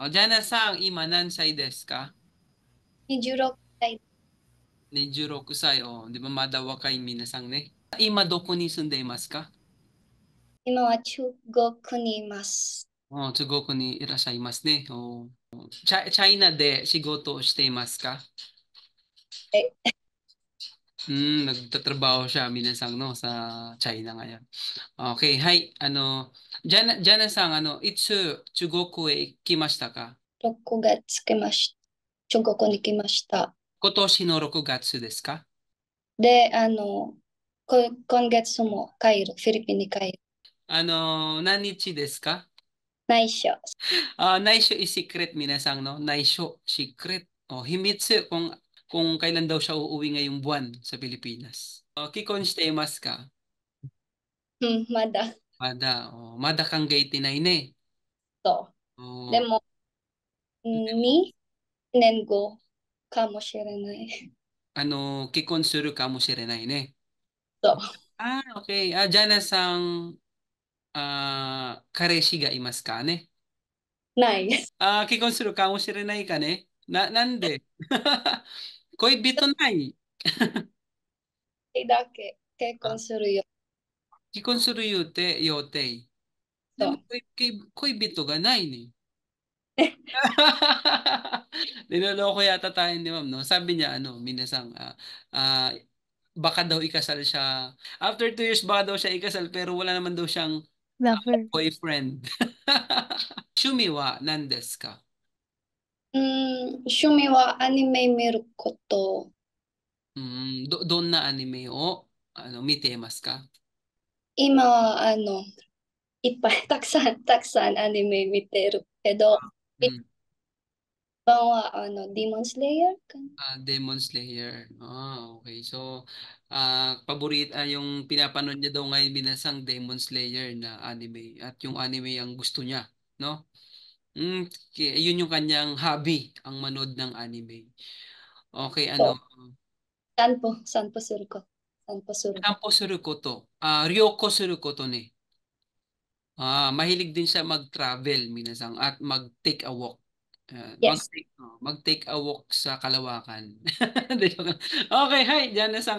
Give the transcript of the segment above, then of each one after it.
O, Jana-san, ima nansai desu ka? 26歳。26歳。お、でもまだ若い皆さんね。今どこに住んでいますか？今は中国にいます。お、中国にいらっしゃいますね。お、チャイナで仕事をしていますか？え、nagtatrabaho siya minsan no sa China ngayon. Okay, hay, Jana-san, いつ中国へ来ましたか？6月来まし、中国に来ました。今年の6月ですか？で、今月も帰る、フィリピンに帰る。何日ですか？内緒。Naisyo is secret minasang no. Naisyo secret. Himitsu kung kailan daw siya uuwi ngayong buwan sa Pilipinas. Kikonstay mas ka. うん、まだ。Mada kang gate na ine. そう。で Oh, も、2年後かもしれない。kikonsuru ka mo si Renay ne. そう。Okay. Diyan na sang kareshi ga imas ka ne. ない。Kikonsuru ka mo si Renay ka ne. Nande? Koibito nai. だけ結婚するよ。Kikonsuru yute yote. でも、そう。恋人がないね。Niloloko yata tayo ni ma'am, no? Sabi niya, minasang, ah, baka daw ikasal siya. After 2 years, baka daw siya ikasal, pero wala naman daw siyang Lover. boyfriend. Shumi wa nan desu ka? 趣味はアニメ見ること。どんなアニメを、見ていますか？今は、いっぱいたくさんアニメ見てるけど、一うん。番は、ディモンスレイヤーかな。Demon Slayer. Okay. So, yung pinapanood niya daw ngayon binasang Demon Slayer na anime at yung anime ang gusto niya, no? Yun yung kanyang hobby, ang manood ng anime. Okay,そう。散歩すること。散歩する。Kampo suru koto. Ryoko suru koto ne. Mahilig din siya mag-travel minasang at mag-take a walk. Yes. Mag-take a walk sa Kalawakan. Hindi, joke lang. Okay, hi. Diyan na sa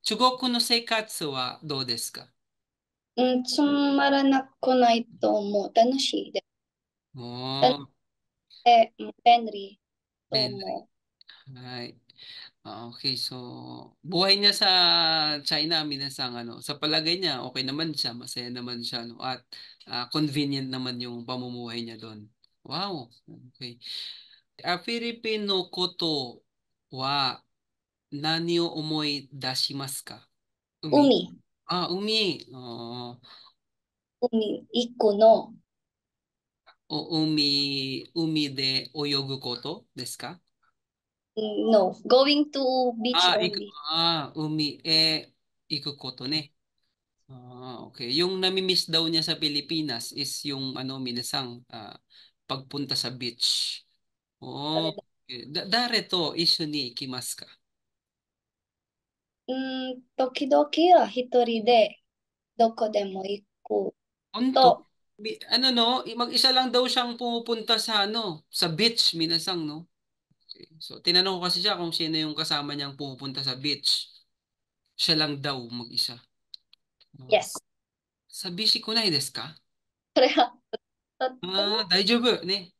Chugoku no seikatsu wa do desu ka? うん、つまらなくないと思う。楽しいで。楽しOh, くて、便利と Ben. 思 Right. Okay, so buhay niya sa China minasang sa palagay niya okay naman siya, masaya naman siya no at convenient naman yung pamumuhay niya doon. Wow. Okay. Filipino koto wa nani o omoi dashimasu ka? う。Umi. Umi. 海行くの。海で泳ぐことですか？No. Going to beach only. Umi, ikukoto ne. Okay. Yung nami-miss daw niya sa Pilipinas is yung minasang pagpunta sa beach. そ Oh, れで、okay. Dare to isu ni ikimasu ka? 時々は一人でどこでも行く Onto, と、no, mag-isa lang daw siyang pumupunta sa beach minasang, no? Okay. So, tinanong ko kasi siya kung sino yung kasama niyang pumupunta sa beach. Siya lang daw mag-isa. Oh. yes. Sa bishi ko na desu ka? それはとっても Daijoubu, ne?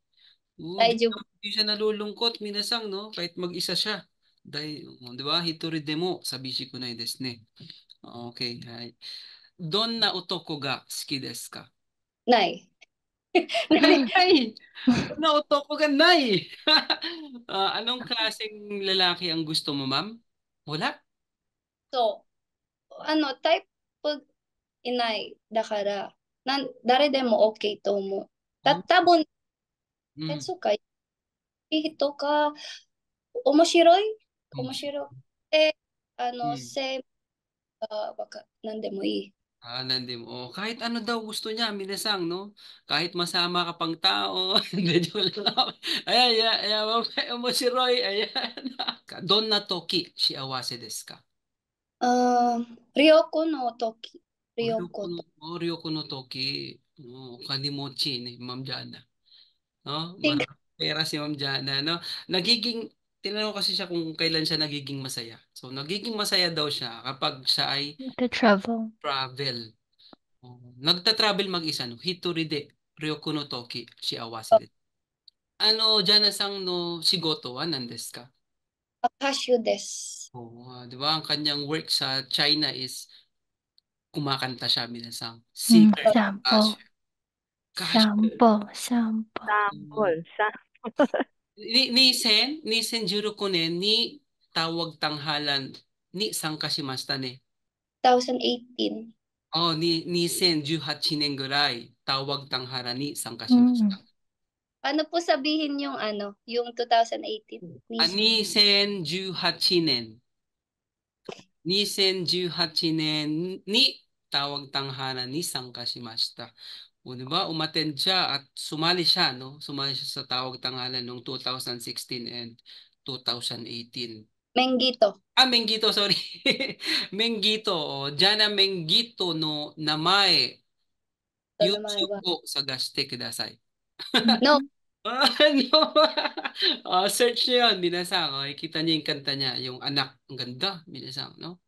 Di 大丈夫 di siya nalulungkot, minasang, no? Kahit mag-isa siya. Di ba? Hitori demo, sabishi ko na desu ne. Okay, hai. Donna otoko ga suki desu ka? ない。な Ay, い。ay! Donna otoko ga nai! Anong klaseng lalaki ang gusto mo, ma'am? Wala? そう。タイプいない。だから、誰でも OK と思う。Oh, 多分、mm, そうか、いい人か、面白いmm, 面白くて、mm. 性がなんでもいい。Nandim. Kahit ano daw gusto niya, minasang, no? Kahit masama ka pang tao. Hindi, joke lang. Ayan, ayan, ayan, mo si Roy, ayan. Donna Toki, Shiawase desu ka? リオコの時、リオ Ryoko コ no, と、Ryoko no Toki. Kanimochi, ne, Ma'am Jana. no? Think Pera si Ma'am Jana, no? Nagiging tinanong ko kasi siya kung kailan siya nagiging masaya. So, nagiging masaya daw siya kapag siya ay To travel. travel. Oh, nagta-travel mag-isa, no? Hitori de Ryoko no Toki, shiawase desu. Ano, Jana-san no shigoto wa nan desu ka? cashew des. Oo, di ba? Ang kanyang work sa China is kumakanta siya, minasang singer. Sample. Cashier. Cashier. Sample. Sample. Oo. Sample. Nisen Juruko ne ni tawag tanghalan ni sangkashimashita ne. 2018. Oh, nisen 18年ぐらい tawag tanghalan ni Mm. sangkashimashita. Ano po sabihin yung ano, yung 2018? Ah, Miss, 2018年。2018年にtawag tanghalan ni sangkashimashita. O, di ba? Umattend siya at sumali siya, no? Sumali siya sa tawag tanghalan noong 2016 and 2018. Menggito. Ah, Menggito, sorry. Menggito. O, Jana Menggito no namae. Ito na mga YouTube iba. o sagashite kudasai. No, Ano? Search niyo yun, binasang. Okay, kita niyo yung kanta niya, yung anak. Ang ganda, binasang, no?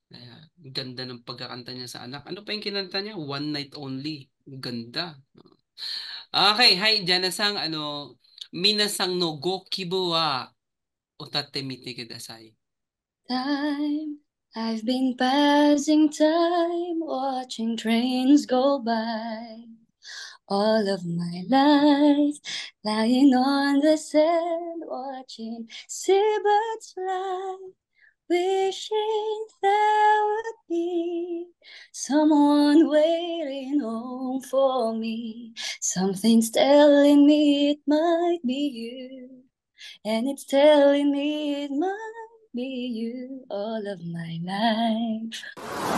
Kaya, ang ganda ng pagkakanta niya sa anak. Ano pa yung kinanta niya? One Night Only. Ang ganda. Okay, hi, Jana-sang, minasang no gokibu wa otatte mite kudasai. time. I've been passing time, watching trains go by. All of my life, lying on the sand, watching seabirds fly. Wishing there would be someone waiting home for me. Something's telling me it might be you, and it's telling me it might be you all of my life.